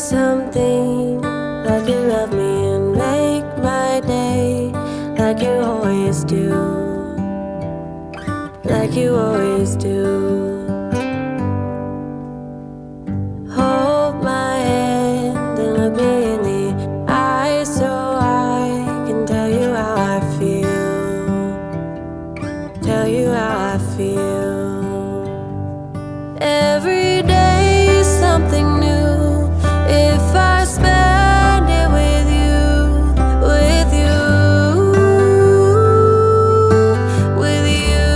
something like you love me and make my day, like you always do, like you always do. Hold my hand and look me in the eyes so I can tell you how I feel, tell you how I feel. Every day is something new if I spend it with you, with you, with you.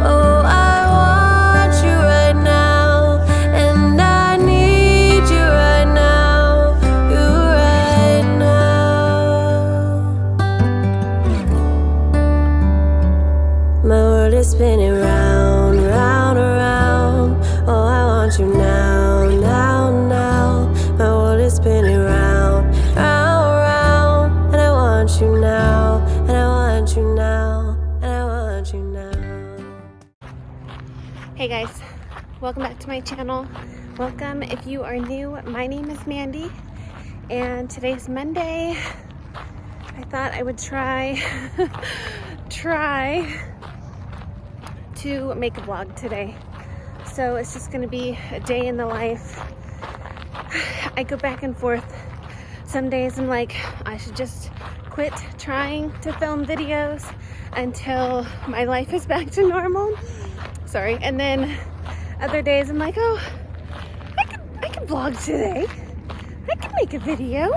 Oh, I want you right now, and I need you right now, you right now. My world is spinning round, round, around. Oh, I want you now, now, now. My world is spinning round, round, round. And I want you now, and I want you now, and I want you now. Hey guys, welcome back to my channel. Welcome if you are new. My name is Mandy and today's Monday. I thought I would try to make a vlog today. So it's just gonna be a day in the life. I go back and forth. Some days I'm like, I should just quit trying to film videos until my life is back to normal. Sorry. And then other days I'm like, oh, I can vlog today. I can make a video.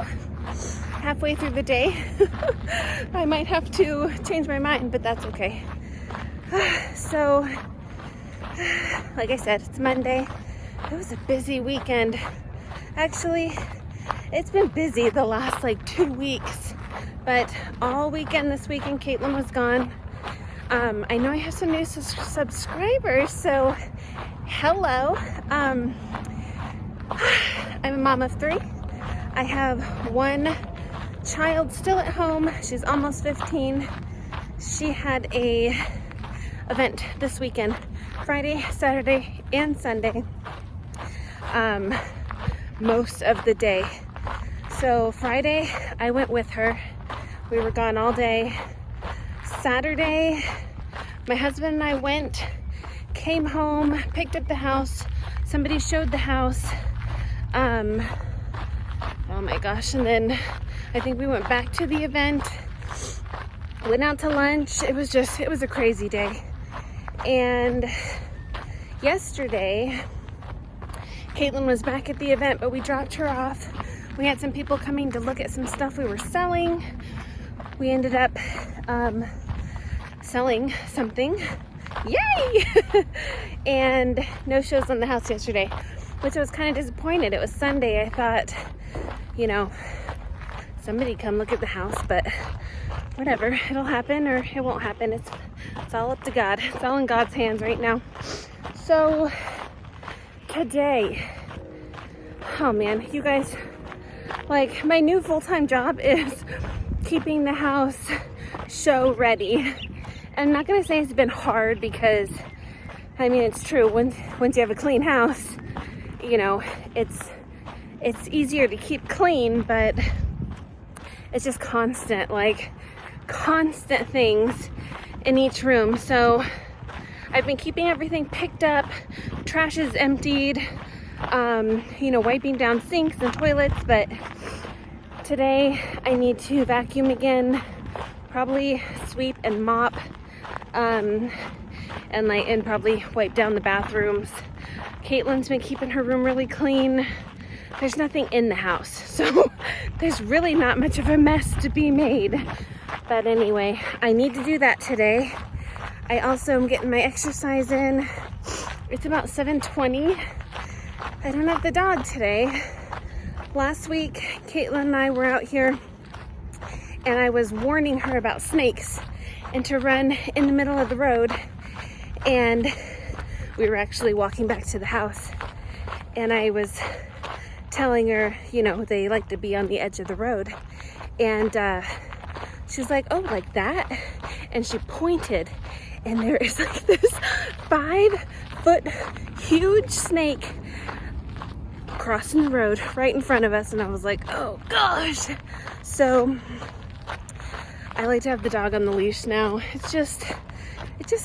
Halfway through the day, I might have to change my mind, but that's okay. So, like I said, it's Monday. It was a busy weekend. Actually, it's been busy the last like 2 weeks, but all weekend this weekend, Caitlin was gone. I know I have some new subscribers, so hello. I'm a mom of 3. I have one child still at home. She's almost 15. She had a event this weekend, Friday, Saturday, and Sunday, most of the day. So Friday, I went with her. We were gone all day. Saturday, my husband and I went, came home, picked up the house. Somebody showed the house. Oh my gosh, and then I think we went back to the event, went out to lunch. It was a crazy day. And yesterday, Caitlin was back at the event, but we dropped her off. We had some people coming to look at some stuff we were selling. We ended up selling something. Yay! And no shows on the house yesterday, which I was kind of disappointed. It was Sunday. I thought, you know, somebody come look at the house, but whatever, it'll happen or it won't happen. It's all up to God. It's all in God's hands right now. So today, oh man, you guys, like my new full-time job is keeping the house show ready. I'm not gonna say it's been hard because I mean it's true. Once you have a clean house, you know, it's easier to keep clean, but it's just constant things in each room. So I've been keeping everything picked up, trash is emptied, you know, wiping down sinks and toilets, but today I need to vacuum again, probably sweep and mop, and probably wipe down the bathrooms. Caitlin's been keeping her room really clean. There's nothing in the house, so there's really not much of a mess to be made. But anyway, I need to do that today. I also am getting my exercise in. It's about 7:20. I don't have the dog today. Last week, Caitlin and I were out here and I was warning her about snakes and to run in the middle of the road. And we were actually walking back to the house and I was telling her, you know, they like to be on the edge of the road. And she's like, oh, like that? And she pointed and there is like this 5-foot huge snake crossing the road right in front of us, and I was like, oh gosh. So I like to have the dog on the leash now. It just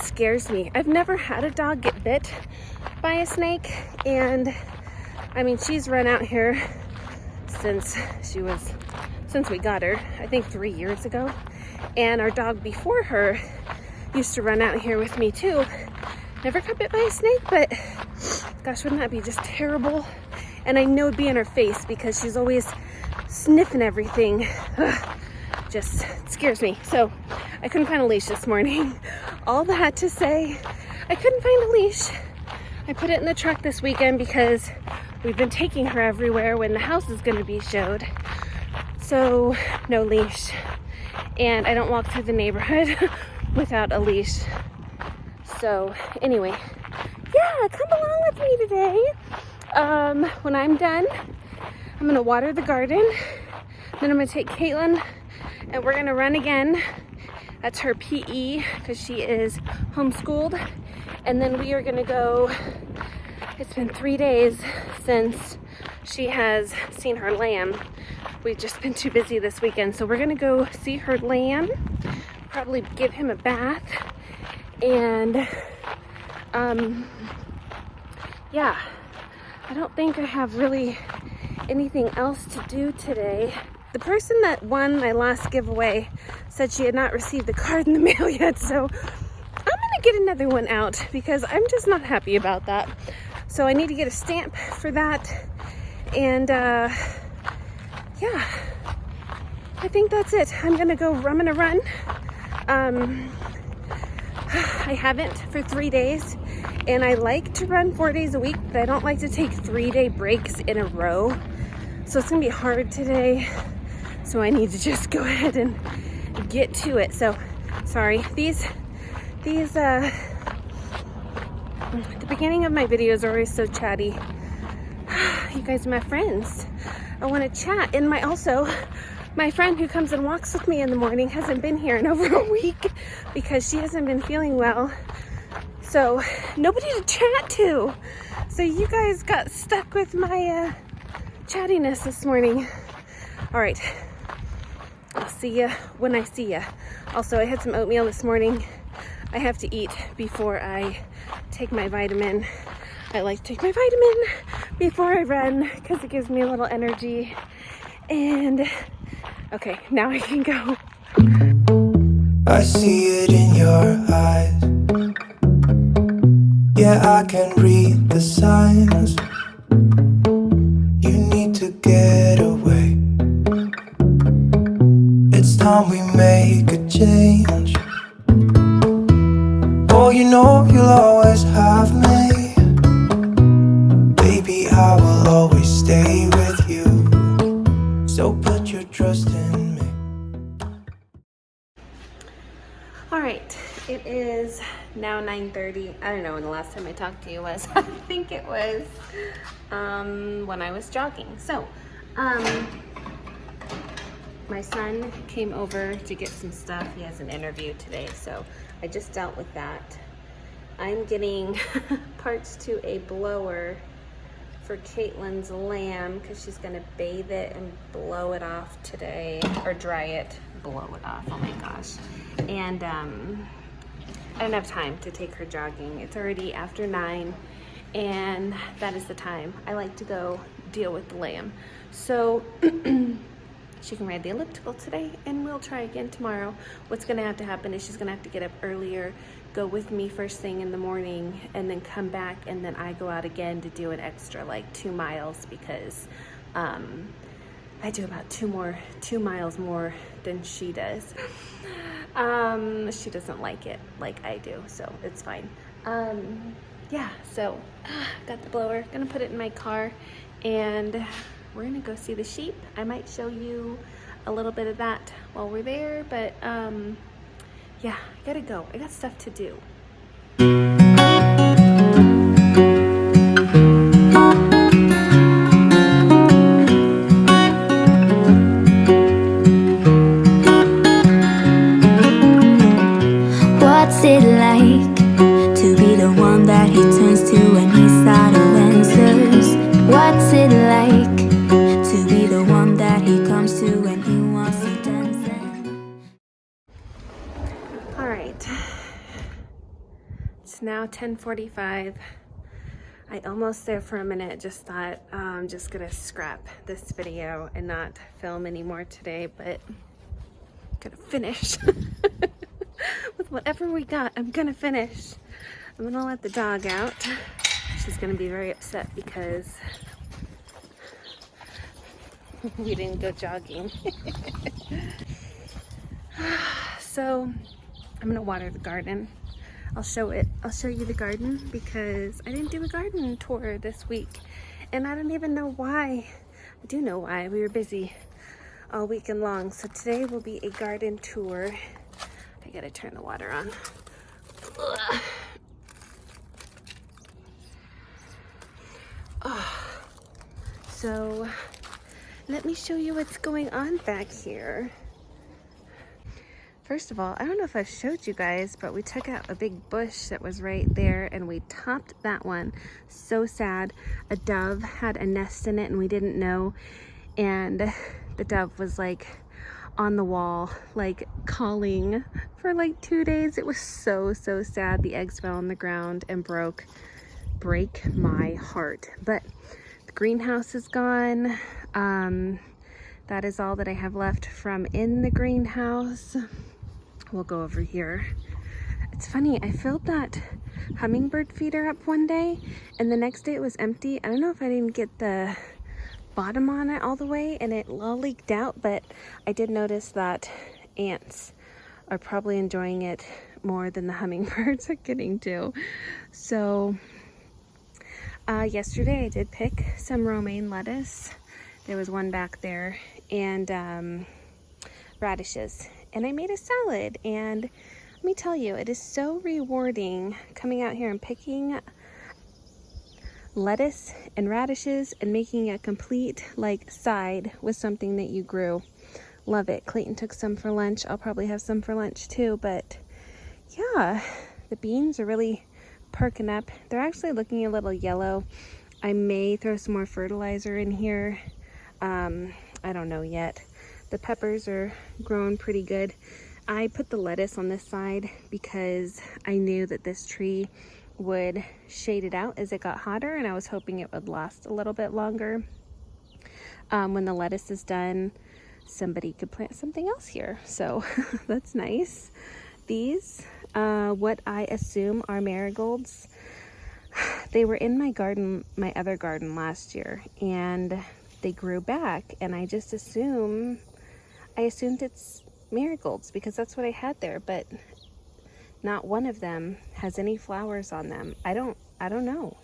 scares me. I've never had a dog get bit by a snake, and I mean, she's run out here since we got her, I think 3 years ago. And our dog before her used to run out here with me too. Never got bit by a snake, but gosh, wouldn't that be just terrible? And I know it'd be in her face because she's always sniffing everything. Ugh, just scares me. So I couldn't find a leash this morning. All that to say, I couldn't find a leash. I put it in the truck this weekend because we've been taking her everywhere when the house is going to be showed. So no leash. And I don't walk through the neighborhood without a leash. So anyway, yeah, come along with me today. When I'm done, I'm gonna water the garden. Then I'm gonna take Caitlin and we're gonna run again. That's her PE because she is homeschooled. And then we are gonna go, it's been 3 days since she has seen her lamb. We've just been too busy this weekend. So we're gonna go see her lamb, probably give him a bath. And yeah, I don't think I have really anything else to do today. The person that won my last giveaway said she had not received the card in the mail yet, so I'm gonna get another one out because I'm just not happy about that. So I need to get a stamp for that. And yeah, I think that's it. I'm gonna run. I haven't for 3 days, and I like to run 4 days a week, but I don't like to take 3-day breaks in a row. So it's gonna be hard today. So I need to just go ahead and get to it. So sorry, these the beginning of my videos are always so chatty. You guys are my friends. I want to chat. And my friend who comes and walks with me in the morning hasn't been here in over a week because she hasn't been feeling well. So nobody to chat to. So you guys got stuck with my chattiness this morning. All right, I'll see ya when I see ya. Also, I had some oatmeal this morning. I have to eat before I take my vitamin. I like to take my vitamin before I run because it gives me a little energy. And okay, now I can go. I see it in your eyes. Yeah, I can read the signs. You need to get away. It's time we make a change. Oh, you know you'll always have me. Baby, I will always stay with you. So put your trust in me. All right, it is now 9:30. I don't know when the last time I talked to you was. I think it was when I was jogging. So my son came over to get some stuff. He has an interview today, so I just dealt with that. I'm getting parts to a blower for Caitlin's lamb because she's gonna bathe it and blow it off today, or dry it, blow it off, oh my gosh. And I don't have time to take her jogging. It's already after 9, and that is the time I like to go deal with the lamb. So she can ride the elliptical today, and we'll try again tomorrow. What's gonna have to happen is she's gonna have to get up earlier, go with me first thing in the morning, and then come back, and then I go out again to do an extra like 2 miles because I do about 2 miles more than she does. She doesn't like it like I do, so it's fine. Yeah, so got the blower, gonna put it in my car, and we're gonna go see the sheep. I might show you a little bit of that while we're there, but yeah, I gotta go. I got stuff to do. What's it like to be the one that he turns to when he's out of answers? What's it like to be the one that he comes to when he wants to dance? All right, it's now 10:45. I almost there for a minute, just thought I'm just gonna scrap this video and not film anymore today, but I'm gonna finish with whatever we got. I'm gonna finish. I'm gonna let the dog out. She's gonna be very upset because we didn't go jogging. So I'm gonna water the garden. I'll show you the garden because I didn't do a garden tour this week, and I don't even know why. I do know why. We were busy all weekend long. So today will be a garden tour. I gotta turn the water on. Ugh. Oh. So let me show you what's going on back here. First of all, I don't know if I've showed you guys, but we took out a big bush that was right there and we topped that one. So sad. A dove had a nest in it and we didn't know. And the dove was like on the wall, like calling for like 2 days. It was so sad. The eggs fell on the ground and break my heart. But the greenhouse is gone. That is all that I have left from in the greenhouse. We'll go over here. It's funny, I filled that hummingbird feeder up one day and the next day it was empty. I don't know if I didn't get the bottom on it all the way and it all leaked out, but I did notice that ants are probably enjoying it more than the hummingbirds are getting to. So yesterday I did pick some romaine lettuce. There was one back there, and radishes. And I made a salad, and let me tell you, it is so rewarding coming out here and picking lettuce and radishes and making a complete like side with something that you grew. Love it. Clayton took some for lunch. I'll probably have some for lunch too, but yeah, the beans are really perking up. They're actually looking a little yellow. I may throw some more fertilizer in here. I don't know yet. The peppers are growing pretty good. I put the lettuce on this side because I knew that this tree would shade it out as it got hotter, and I was hoping it would last a little bit longer. When the lettuce is done, somebody could plant something else here, so that's nice. These, what I assume are marigolds, they were in my garden, my other garden last year, and they grew back, and I assumed it's marigolds because that's what I had there, but not one of them has any flowers on them. I don't know.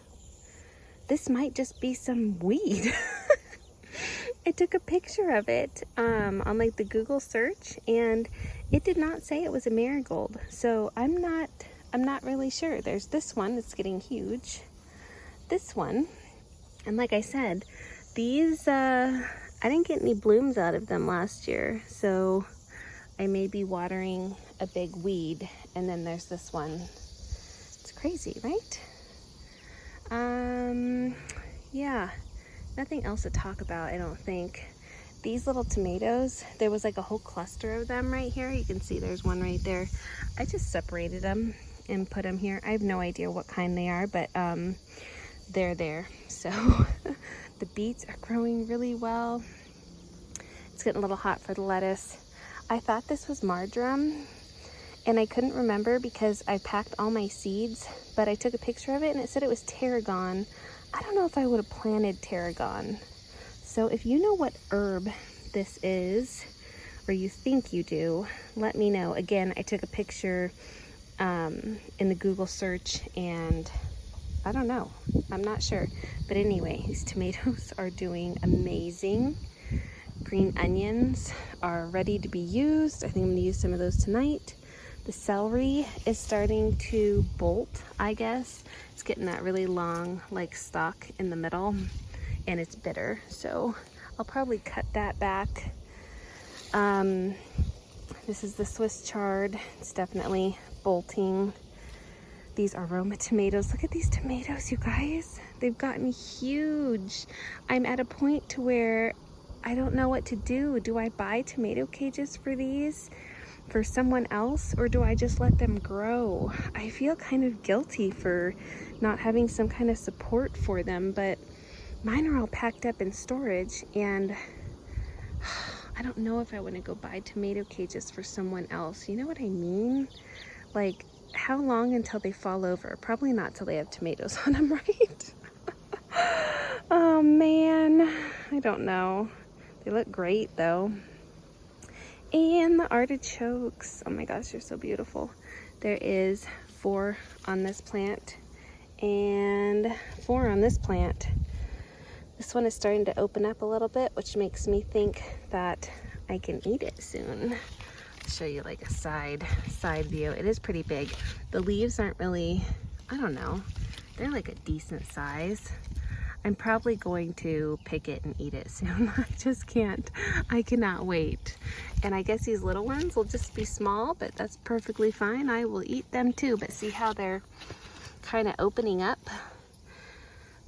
This might just be some weed. I took a picture of it on like the Google search, and it did not say it was a marigold. So I'm not really sure. There's this one that's getting huge. This one, and like I said, these I didn't get any blooms out of them last year, so I may be watering a big weed. And then there's this one. It's crazy, right? Yeah, nothing else to talk about, I don't think. These little tomatoes, there was like a whole cluster of them right here. You can see there's one right there. I just separated them and put them here. I have no idea what kind they are, but they're there. So the beets are growing really well. It's getting a little hot for the lettuce. I thought this was marjoram, and I couldn't remember because I packed all my seeds, but I took a picture of it and it said it was tarragon. I don't know if I would have planted tarragon. So if you know what herb this is, or you think you do, let me know. Again, I took a picture in the Google search, and I don't know. I'm not sure. But anyway, these tomatoes are doing amazing. Green onions are ready to be used. I think I'm going to use some of those tonight. The celery is starting to bolt, I guess. It's getting that really long, like, stalk in the middle, and it's bitter. So I'll probably cut that back. This is the Swiss chard. It's definitely bolting. These are Roma tomatoes. Look at these tomatoes, you guys. They've gotten huge. I'm at a point to where I don't know what to do. Do I buy tomato cages for these for someone else, or do I just let them grow? I feel kind of guilty for not having some kind of support for them, but mine are all packed up in storage, and I don't know if I want to go buy tomato cages for someone else. You know what I mean? Like, how long until they fall over? Probably not till they have tomatoes on them, right? Oh man, I don't know. They look great though. And the artichokes, oh my gosh, they're so beautiful. There is 4 on this plant and 4 on this plant. This one is starting to open up a little bit, which makes me think that I can eat it soon. I'll show you like a side view. It is pretty big. The leaves aren't really, I don't know, they're like a decent size. I'm probably going to pick it and eat it soon. I just can't. I cannot wait. And I guess these little ones will just be small, but that's perfectly fine. I will eat them too, but see how they're kind of opening up?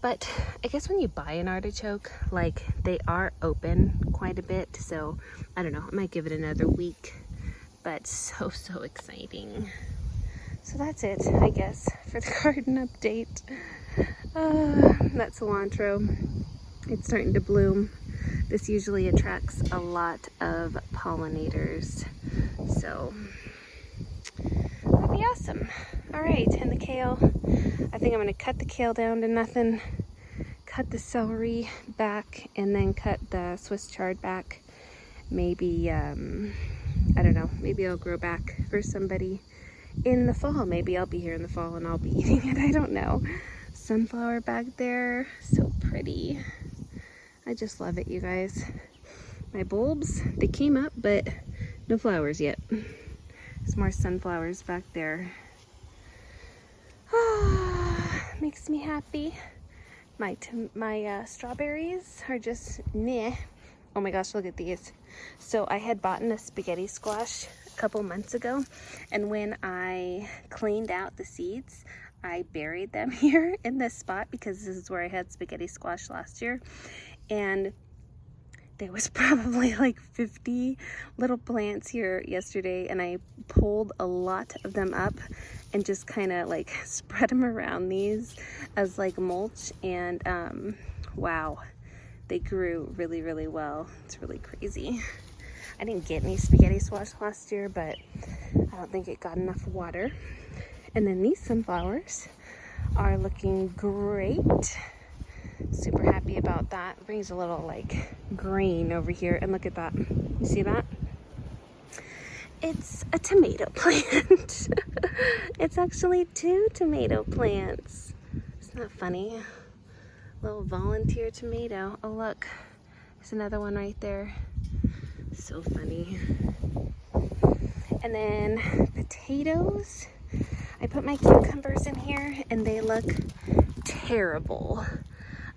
But I guess when you buy an artichoke, like, they are open quite a bit. So I don't know, I might give it another week, but so exciting. So that's it, I guess, for the garden update. That cilantro, it's starting to bloom. This usually attracts a lot of pollinators, so that'd be awesome. All right, and the kale, I think I'm gonna cut the kale down to nothing, cut the celery back, and then cut the Swiss chard back. Maybe, I don't know, maybe I'll grow back for somebody in the fall. Maybe I'll be here in the fall and I'll be eating it, I don't know. Sunflower back there, so pretty. I just love it, you guys. My bulbs, they came up, but no flowers yet. There's more sunflowers back there. Makes me happy. My strawberries are just meh. Oh my gosh, look at these. So I had bought a spaghetti squash a couple months ago, and when I cleaned out the seeds, I buried them here in this spot because this is where I had spaghetti squash last year. And there was probably like 50 little plants here yesterday, and I pulled a lot of them up and just kind of like spread them around these as like mulch, and wow, they grew really well. It's really crazy. I didn't get any spaghetti squash last year, but I don't think it got enough water. And then these sunflowers are looking great. Super happy about that. Brings a little like green over here, and look at that. You see that? It's a tomato plant. It's actually 2 tomato plants. Isn't that funny? Little volunteer tomato. Oh look, there's another one right there. So funny. And then potatoes. I put my cucumbers in here and they look terrible.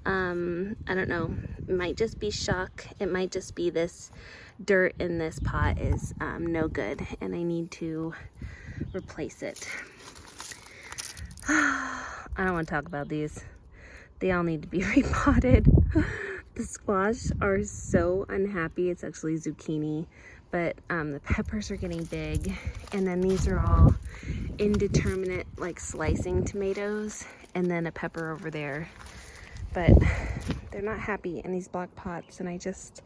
I don't know, it might just be shock. It might just be this dirt in this pot is no good, and I need to replace it. I don't want to talk about these. They all need to be repotted. The squash are so unhappy. It's actually zucchini, but the peppers are getting big, and then these are all indeterminate like slicing tomatoes, and then a pepper over there. But they're not happy in these black pots, and I just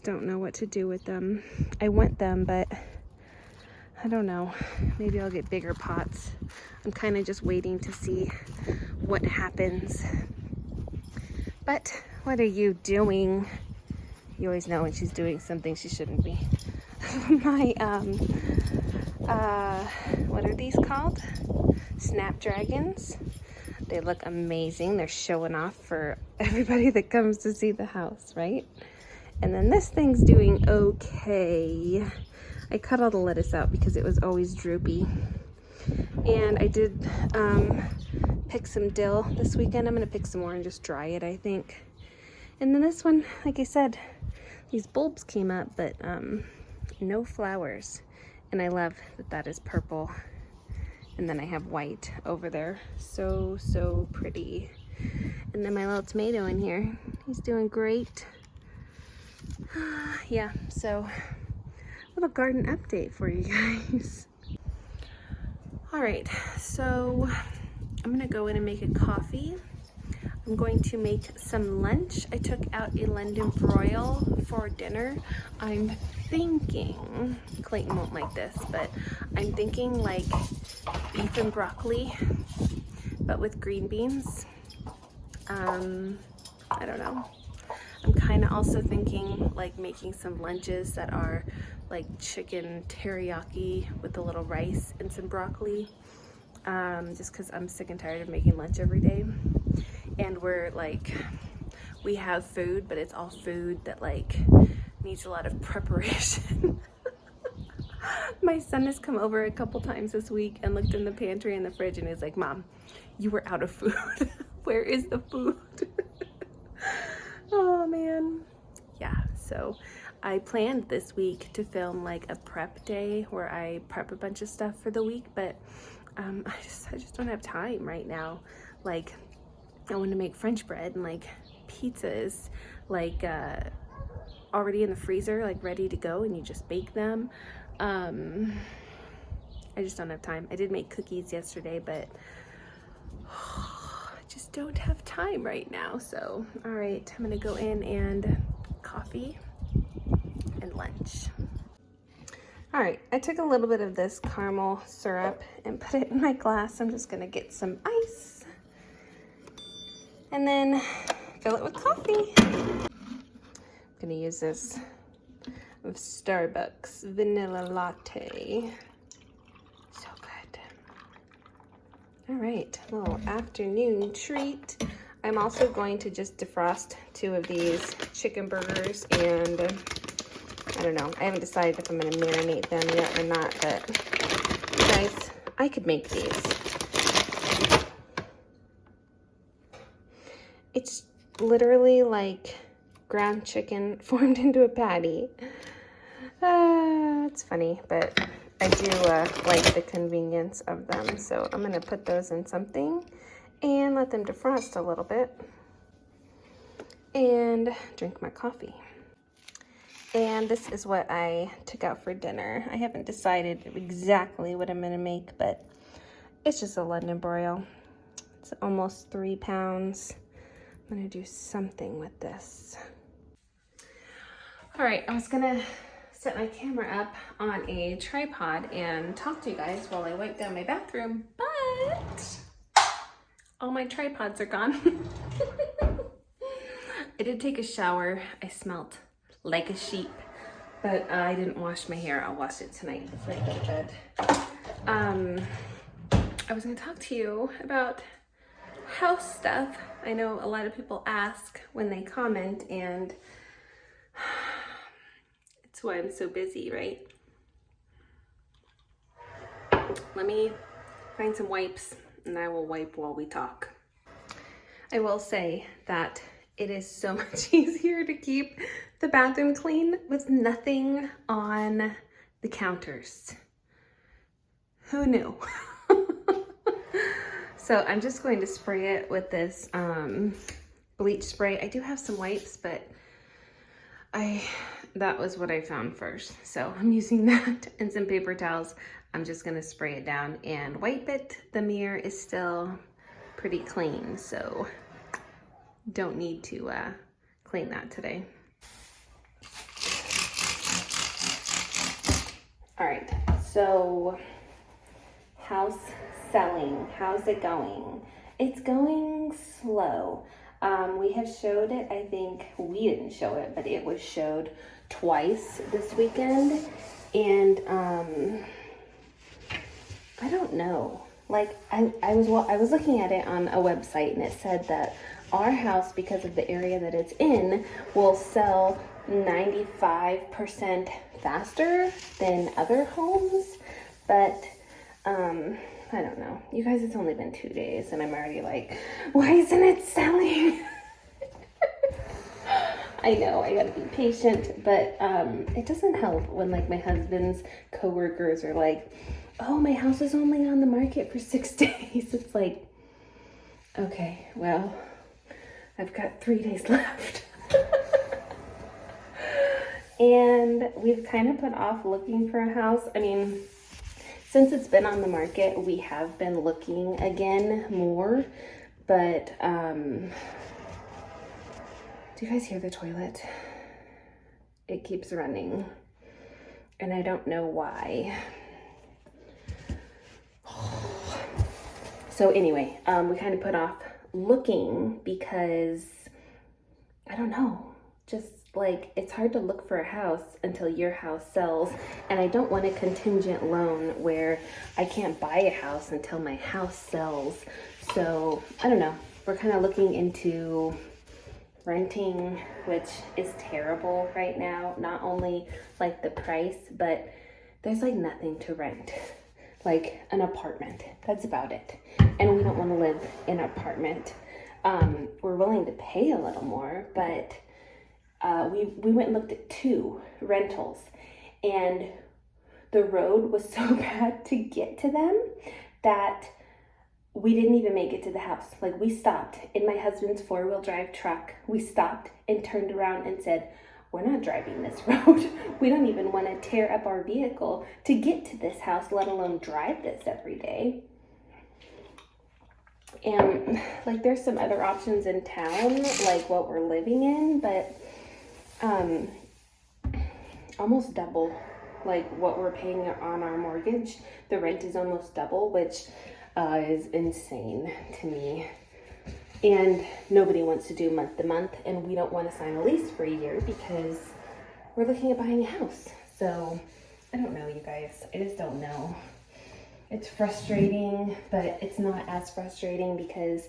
don't know what to do with them. I want them, but I don't know. Maybe I'll get bigger pots. I'm kind of just waiting to see what happens. But what are you doing? You always know when she's doing something she shouldn't be. My what are these called? Snapdragons. They look amazing. They're showing off for everybody that comes to see the house, right? And then this thing's doing okay. I cut all the lettuce out because it was always droopy. And I did pick some dill this weekend. I'm gonna pick some more and just dry it, I think. And then this one, like I said, these bulbs came up, but no flowers. And I love that that is purple And then I have white over there. So, so pretty. And then my little tomato in here. He's doing great. Yeah, so little garden update for you guys. All right, so I'm gonna go in and make a coffee. I'm going to make some lunch. I took out a London broil for dinner. I'm thinking, Clayton won't like this, but I'm thinking like beef and broccoli, but with green beans. I don't know. I'm kind of also thinking like making some lunches that are like chicken teriyaki with a little rice and some broccoli. Just because I'm sick and tired of making lunch every day. And we're like, we have food, but it's all food that like needs a lot of preparation. My son has come over a couple times this week and looked in the pantry and the fridge and he's like, Mom, you were out of food. Where is the food? Oh man. Yeah, so I planned this week to film like a prep day where I prep a bunch of stuff for the week, but I just don't have time right now. Like, I want to make French bread and like pizzas, like already in the freezer, like ready to go, and you just bake them. I just don't have time. I did make cookies yesterday, but I just don't have time right now. So, all right, I'm gonna go in and coffee and lunch. All right, I took a little bit of this caramel syrup and put it in my glass. I'm just gonna get some ice and then fill it with coffee. I'm gonna use this of Starbucks vanilla latte. So good. All right, little afternoon treat. I'm also going to just defrost 2 of these chicken burgers, and I don't know, I haven't decided if I'm gonna marinate them yet or not, but you guys, I could make these. It's literally like ground chicken formed into a patty. It's funny, but I do like the convenience of them. So I'm gonna put those in something and let them defrost a little bit and drink my coffee. And this is what I took out for dinner. I haven't decided exactly what I'm gonna make, but it's just a London broil. It's almost 3 pounds. I'm gonna do something with this. All right, I was gonna set my camera up on a tripod and talk to you guys while I wipe down my bathroom, but all my tripods are gone. I did take a shower. I smelled like a sheep, but I didn't wash my hair. I'll wash it tonight before I go to bed. I was gonna talk to you about house stuff. I know a lot of people ask when they comment, and it's why I'm so busy, right? Let me find some wipes and I will wipe while we talk. I will say that it is so much easier to keep the bathroom clean with nothing on the counters. Who knew? So I'm just going to spray it with this bleach spray. I do have some wipes, but that was what I found first. So I'm using that and some paper towels. I'm just gonna spray it down and wipe it. The mirror is still pretty clean, so don't need to clean that today. All right, so house selling, how's it going? It's going slow. We have showed it, I think we didn't show it, but it was showed twice this weekend. And I don't know, like I was looking at it on a website and it said that our house, because of the area that it's in, will sell 95% faster than other homes. But I don't know. You guys, it's only been 2 days and I'm already like, why isn't it selling? I know, I gotta be patient, but it doesn't help when like my husband's coworkers are like, Oh, my house is only on the market for 6 days. It's like, okay, well, I've got 3 days left. And we've kind of put off looking for a house. I mean, since it's been on the market, we have been looking again more, but do you guys hear the toilet? It keeps running, and I don't know why. So anyway, we kind of put off looking because, I don't know, just like it's hard to look for a house until your house sells, and I don't want a contingent loan where I can't buy a house until my house sells. So I don't know, we're kind of looking into renting, which is terrible right now. Not only like the price, but there's like nothing to rent, like an apartment. That's about it. And we don't want to live in an apartment. We're willing to pay a little more, but we went and looked at 2 rentals, and the road was so bad to get to them that we didn't even make it to the house. Like, we stopped in my husband's 4-wheel drive truck. We stopped and turned around and said, we're not driving this road. We don't even want to tear up our vehicle to get to this house, let alone drive this every day. And like, there's some other options in town, like what we're living in, but almost double like what we're paying on our mortgage. The rent is almost double, which is insane to me. And nobody wants to do month to month, and we don't want to sign a lease for a year because we're looking at buying a house. So I don't know, you guys. I just don't know. It's frustrating, but it's not as frustrating because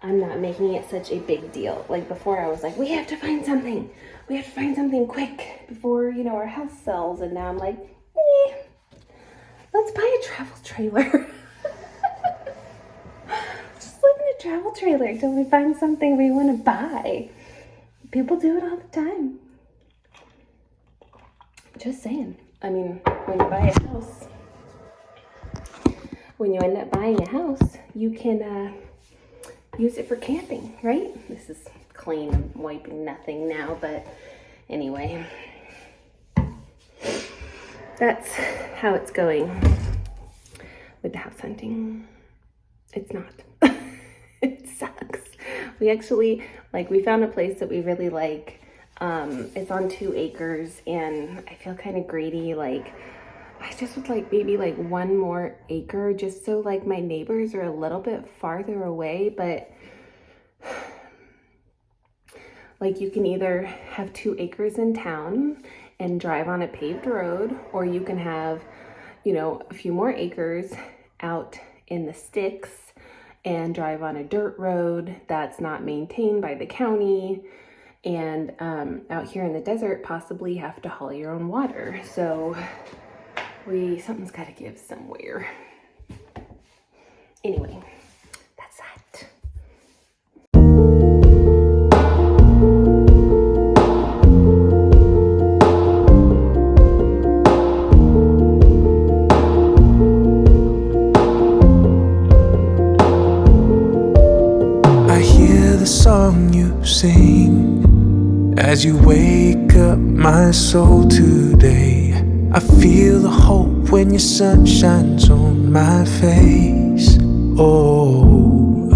I'm not making it such a big deal. Like before, I was like, we have to find something. We have to find something quick before, you know, our house sells. And now I'm like, let's buy a travel trailer. Just live in a travel trailer until we find something we want to buy. People do it all the time. Just saying. I mean, when you buy a house, when you end up buying a house, you can use it for camping, right? This is clean. I'm wiping nothing now, but anyway, that's how it's going with the house hunting. It's not. It sucks. We actually, like, we found a place that we really like. It's on 2 acres, and I feel kind of greedy. Like, I just would like maybe like 1 more acre just so like my neighbors are a little bit farther away, but like you can either have 2 acres in town and drive on a paved road, or you can have, you know, a few more acres out in the sticks and drive on a dirt road that's not maintained by the county, and out here in the desert possibly have to haul your own water. So something's got to give somewhere. Anyway, that's that. I hear the song you sing as you wake up my soul today. I feel the hope when your sun shines on my face. Oh,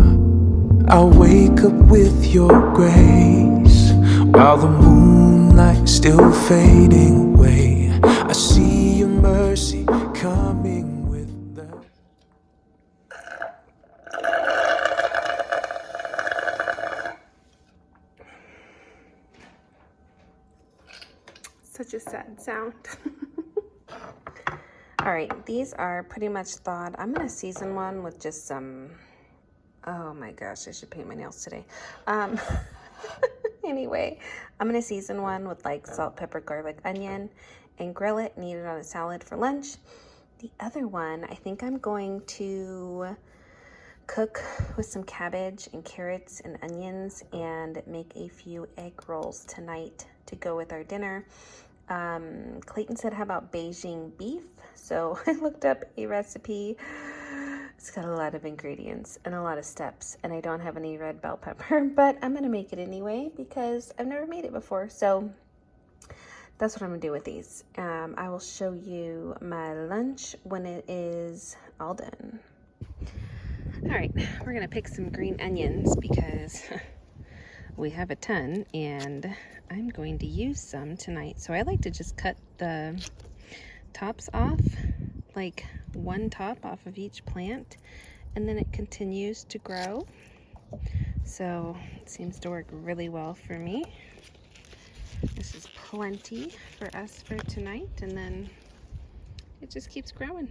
I'll wake up with your grace while the moonlight's still fading away. I see your mercy coming with the... Such a sad sound. All right, these are pretty much thawed. I'm gonna season one with just some, oh my gosh, I should paint my nails today. Anyway, I'm gonna season one with like salt, pepper, garlic, onion, and grill it and eat it on a salad for lunch. The other one, I think I'm going to cook with some cabbage and carrots and onions and make a few egg rolls tonight to go with our dinner. Clayton said, how about Beijing beef? So I looked up a recipe. It's got a lot of ingredients and a lot of steps, and I don't have any red bell pepper, but I'm gonna make it anyway because I've never made it before. So that's what I'm gonna do with these. I will show you my lunch when it is all done. All right, we're gonna pick some green onions because we have a ton and I'm going to use some tonight. So I like to just cut the tops off, like one top off of each plant, and then it continues to grow. So it seems to work really well for me. This is plenty for us for tonight, and then it just keeps growing.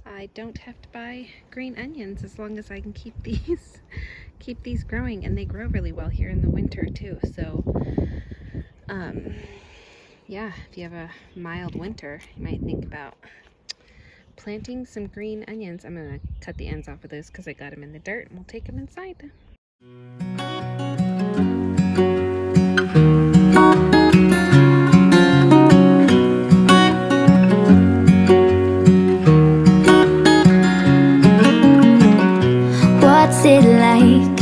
I don't have to buy green onions as long as I can keep these growing, and they grow really well here in the winter too. So yeah, if you have a mild winter, you might think about planting some green onions. I'm gonna cut the ends off of those because I got them in the dirt, and we'll take them inside. What's it like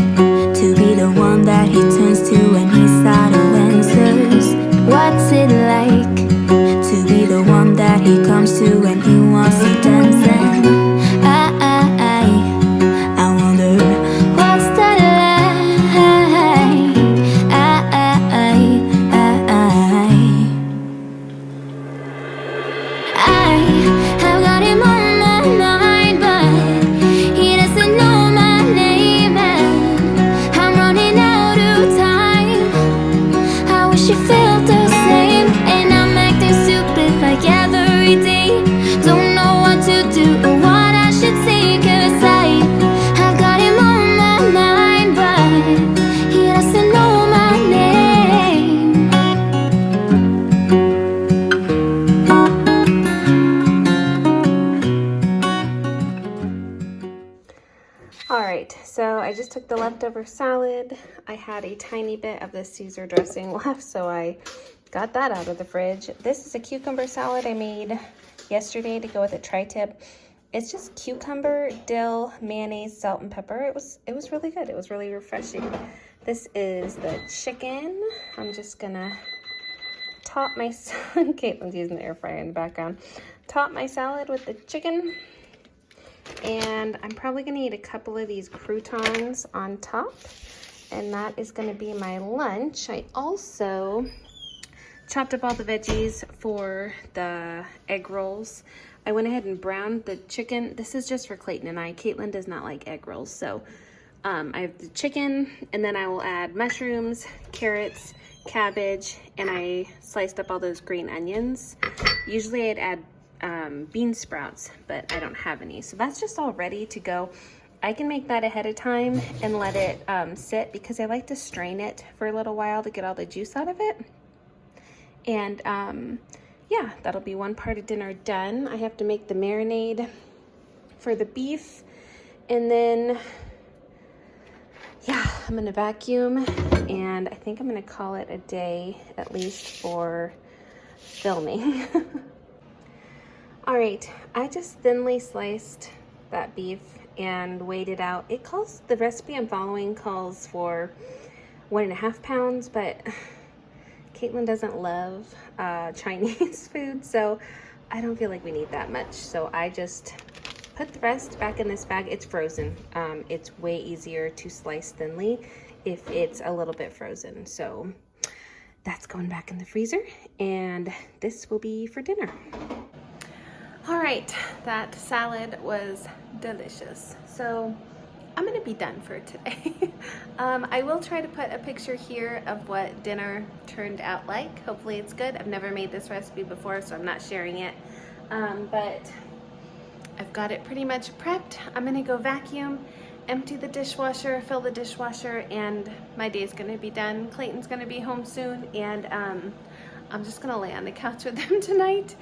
to be the one that he turns to when he's out of answers? What's it like to be the one that he comes to when he wants to dance? And I wonder what's that like? I've got him on my mind, but he doesn't know my name, and I'm running out of time. I wish he felt the same, and I'm acting stupid like every day. Don't know what to do or what I should say, 'cause I've got him on my mind, but he doesn't know my name. All right, so I just took the leftover salad. I had a tiny bit of the Caesar dressing left, so I got that out of the fridge. This is a cucumber salad I made yesterday to go with a tri-tip. It's just cucumber, dill, mayonnaise, salt, and pepper. It was really good. It was really refreshing. This is the chicken. I'm just gonna top my Caitlin's using the air fryer in the background. Top my salad with the chicken. And I'm probably gonna eat a couple of these croutons on top, and that is gonna be my lunch. I also chopped up all the veggies for the egg rolls. I went ahead and browned the chicken. This is just for Clayton and I. Caitlin does not like egg rolls, so I have the chicken, and then I will add mushrooms, carrots, cabbage, and I sliced up all those green onions. Usually I'd add bean sprouts, but I don't have any, so that's just all ready to go. I can make that ahead of time and let it sit, because I like to strain it for a little while to get all the juice out of it. And yeah, that'll be one part of dinner done. I have to make the marinade for the beef, and then yeah, I'm gonna vacuum, and I think I'm gonna call it a day, at least for filming. All right, I just thinly sliced that beef and weighed it out. The recipe I'm following calls for 1.5 pounds, but Caitlin doesn't love Chinese food, so I don't feel like we need that much. So I just put the rest back in this bag. It's frozen. It's way easier to slice thinly if it's a little bit frozen. So that's going back in the freezer, and this will be for dinner. All right, that salad was delicious. So I'm gonna be done for today. I will try to put a picture here of what dinner turned out like. Hopefully it's good. I've never made this recipe before, so I'm not sharing it. But I've got it pretty much prepped. I'm gonna go vacuum, empty the dishwasher, fill the dishwasher, and my day's gonna be done. Clayton's gonna be home soon, and I'm just gonna lay on the couch with them tonight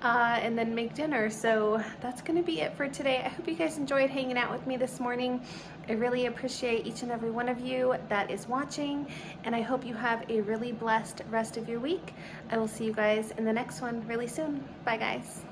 and then make dinner. So that's gonna be it for today. I hope you guys enjoyed hanging out with me this morning. I really appreciate each and every one of you that is watching, and I hope you have a really blessed rest of your week. I will see you guys in the next one really soon. Bye guys.